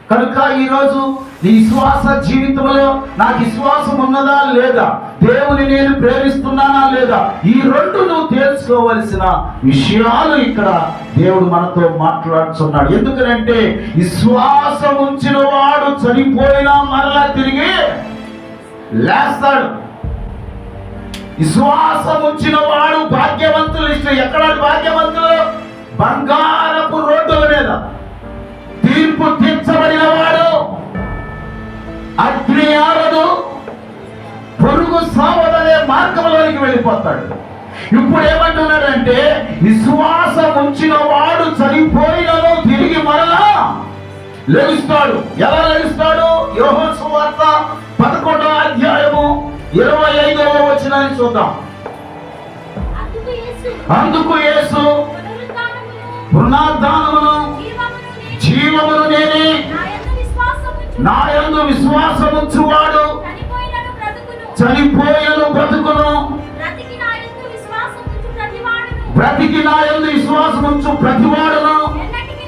కనుక ఈరోజు నీ విశ్వాస జీవితంలో నాకు విశ్వాసం ఉన్నదా లేదా, దేవుని నేను ప్రేమిస్తున్నానా లేదా, ఈ రెండు నువ్వు తెలుసుకోవలసిన విషయాలు ఇక్కడ దేవుడు మనతో మాట్లాడుతున్నాడు. ఎందుకంటే విశ్వాసం ఉంచిన వాడు చనిపోయినా మరలా తిరిగి లేస్తాడు. విశ్వాసం ఉంచిన వాడు భాగ్యవంతులు. ఎక్కడ భాగ్యవంతులు? బంగారపు రోడ్డుల మీద తీర్పు తీర్చబడిన వాడు. అగ్ని ఆరదు, పొరుగు సావదనే మార్గంలోనికి వెళ్ళిపోతాడు. ఇప్పుడు ఏమంటున్నాడంటే విశ్వాసం ఉంచిన వాడు చనిపోయినను తిరిగి మరలా లెగుస్తాడు. ఎలా లెగుస్తాడు? యోహాను సువార్త 11వ అధ్యాయము 25వ వచనాన్ని చూద్దాం. అందుకు యేసు పునరుత్థానమును జీవమును నేనే, నా యందు విశ్వాసముంచువాడు చనిపోయినను బ్రతుకును, బ్రతికి నా యందు విశ్వాసముంచు ప్రతివాడును ఎన్నటికి